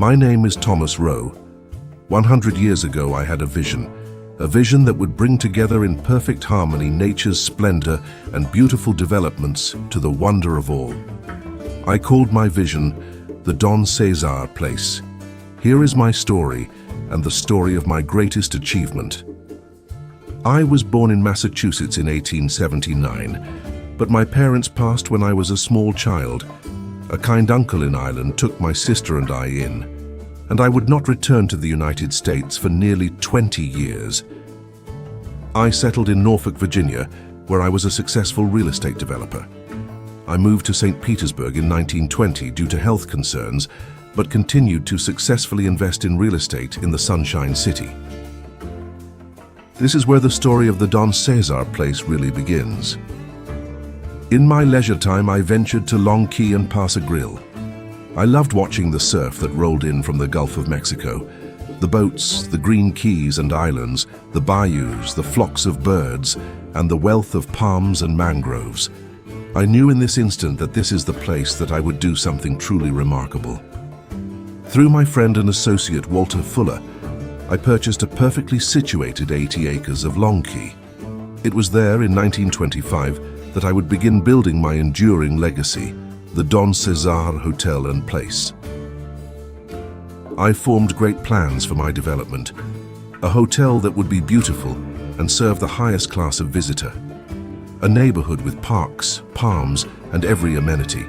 My name is Thomas Rowe. 100 years ago I had a vision that would bring together in perfect harmony nature's splendor and beautiful developments to the wonder of all. I called my vision the Ce-Sar place. Here is my story and the story of my greatest achievement. I was born in Massachusetts in 1879, but my parents passed when I was a small child. A kind uncle in Ireland took my sister and I in, and I would not return to the United States for nearly 20 years. I settled in Norfolk, Virginia, where I was a successful real estate developer. I moved to St. Petersburg in 1920 due to health concerns, but continued to successfully invest in real estate in the Sunshine City. This is where the story of the Ce-Sar place really begins. In my leisure time, I ventured to Long Key and Paso Grill. I loved watching the surf that rolled in from the Gulf of Mexico. The boats, the green keys and islands, the bayous, the flocks of birds, and the wealth of palms and mangroves. I knew in this instant that this is the place that I would do something truly remarkable. Through my friend and associate Walter Fuller, I purchased a perfectly situated 80 acres of Long Key. It was there in 1925 that I would begin building my enduring legacy, the Ce-Sar Hotel and Place. I formed great plans for my development, a hotel that would be beautiful and serve the highest class of visitor, a neighborhood with parks, palms, and every amenity.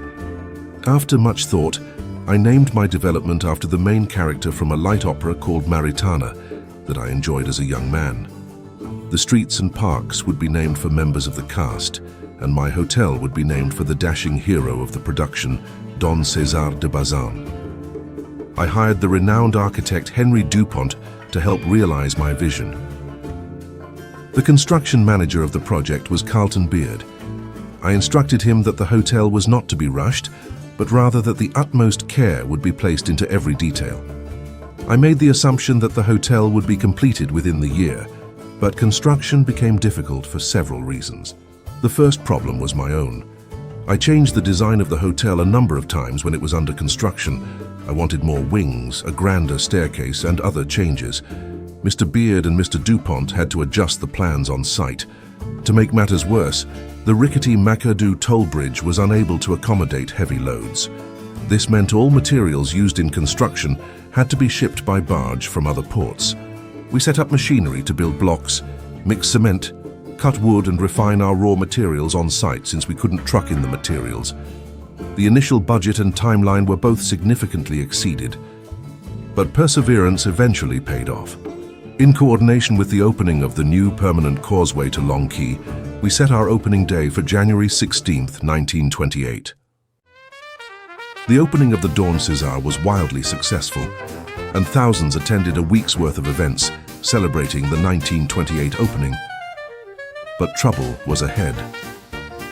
After much thought, I named my development after the main character from a light opera called Maritana that I enjoyed as a young man. The streets and parks would be named for members of the cast, and my hotel would be named for the dashing hero of the production, Don César de Bazan. I hired the renowned architect Henry Dupont to help realize my vision. The construction manager of the project was Carlton Beard. I instructed him that the hotel was not to be rushed, but rather that the utmost care would be placed into every detail. I made the assumption that the hotel would be completed within the year, but construction became difficult for several reasons. The first problem was my own. I changed the design of the hotel a number of times when it was under construction. I wanted more wings, a grander staircase, and other changes. Mr. Beard and Mr. Dupont had to adjust the plans on site. To make matters worse, the rickety McAdoo toll bridge was unable to accommodate heavy loads. This meant all materials used in construction had to be shipped by barge from other ports. We set up machinery to build blocks, mix cement, cut wood and refine our raw materials on site since we couldn't truck in the materials. The initial budget and timeline were both significantly exceeded, but perseverance eventually paid off. In coordination with the opening of the new permanent causeway to Long Key, we set our opening day for January 16, 1928. The opening of the Ce-Sar was wildly successful, and thousands attended a week's worth of events celebrating the 1928 opening. But trouble was ahead.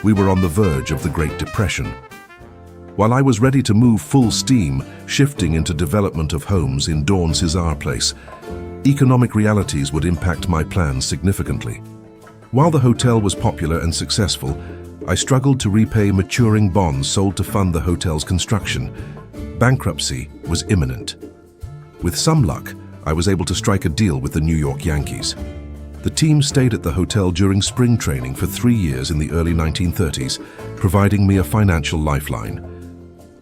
We were on the verge of the Great Depression. While I was ready to move full steam, shifting into development of homes in Ce-Sar Place, economic realities would impact my plans significantly. While the hotel was popular and successful, I struggled to repay maturing bonds sold to fund the hotel's construction. Bankruptcy was imminent. With some luck, I was able to strike a deal with the New York Yankees. The team stayed at the hotel during spring training for 3 years in the early 1930s, providing me a financial lifeline.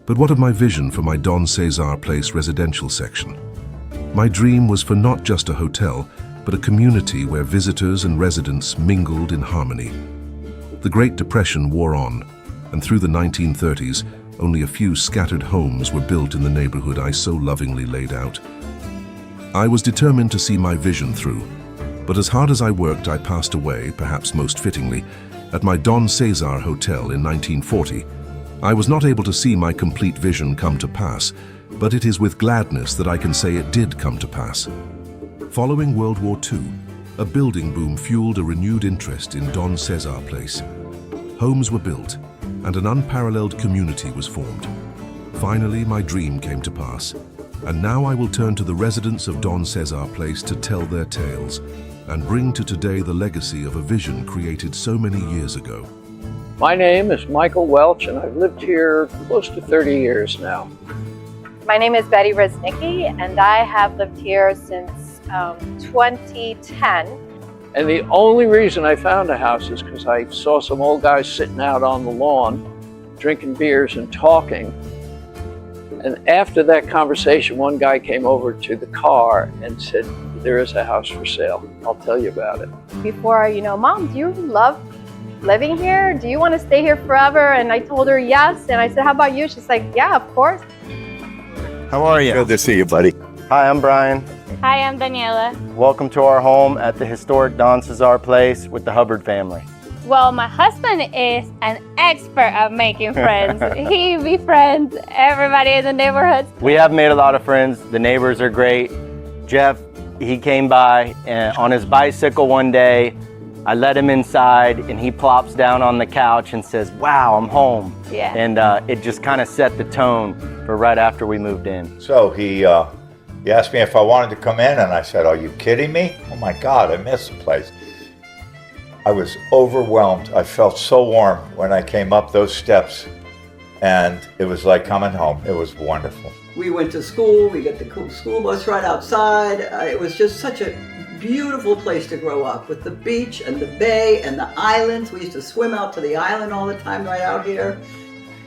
But what of my vision for my Ce-Sar Place residential section? My dream was for not just a hotel, but a community where visitors and residents mingled in harmony. The Great Depression wore on, and through the 1930s, only a few scattered homes were built in the neighborhood I so lovingly laid out. I was determined to see my vision through, but as hard as I worked, I passed away, perhaps most fittingly, at my Ce-Sar Hotel in 1940. I was not able to see my complete vision come to pass, but it is with gladness that I can say it did come to pass. Following World War II, a building boom fueled a renewed interest in Ce-Sar Place. Homes were built, and an unparalleled community was formed. Finally, my dream came to pass, and now I will turn to the residents of Ce-Sar Place to tell their tales and bring to today the legacy of a vision created so many years ago. My name is Michael Welch, and I've lived here close to 30 years now. My name is Betty Reznicki, and I have lived here since 2010. And the only reason I found a house is because I saw some old guys sitting out on the lawn, drinking beers and talking. And after that conversation, one guy came over to the car and said, there is a house for sale. I'll tell you about it. Before, Mom, do you love living here? Do you want to stay here forever? And I told her yes. And I said, how about you? She's like, yeah, of course. How are you? Good to see you, buddy. Hi, I'm Brian. Hi, I'm Daniela. Welcome to our home at the historic Don Ce-Sar place with the Hubbard family. Well, my husband is an expert at making friends. He befriends everybody in the neighborhood. We have made a lot of friends. The neighbors are great. Jeff, he came by on his bicycle one day. I let him inside and he plops down on the couch and says, wow, I'm home. Yeah. And it just kind of set the tone for right after we moved in. So he asked me if I wanted to come in, and I said, are you kidding me? Oh my God, I miss the place. I was overwhelmed. I felt so warm when I came up those steps, and it was like coming home. It was wonderful. We went to school, we got the school bus right outside. It was just such a beautiful place to grow up, with the beach and the bay and the islands. We used to swim out to the island all the time right out here.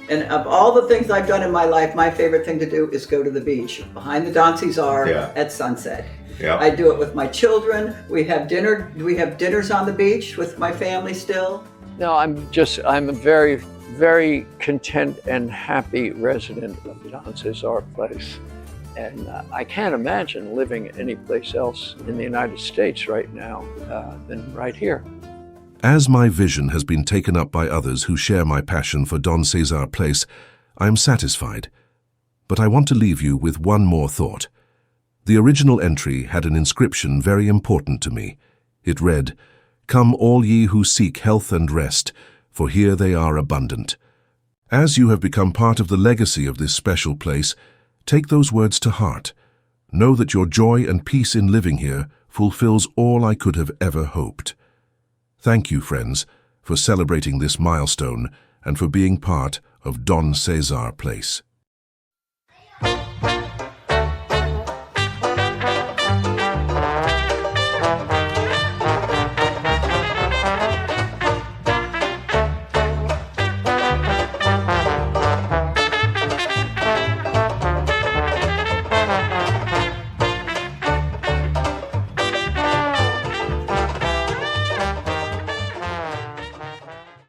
And of all the things I've done in my life, my favorite thing to do is go to the beach behind the Don Ce-Sar at sunset. Yeah. I do it with my children. We have dinners on the beach with my family still. No, I'm a very, very content and happy resident of Don Ce-Sar Place. And I can't imagine living anyplace else in the United States right now than right here. As my vision has been taken up by others who share my passion for Don Ce-Sar Place, I am satisfied. But I want to leave you with one more thought. The original entry had an inscription very important to me. It read, "Come all ye who seek health and rest, for here they are abundant." As you have become part of the legacy of this special place, take those words to heart. Know that your joy and peace in living here fulfills all I could have ever hoped. Thank you, friends, for celebrating this milestone and for being part of Don Ce-Sar Place.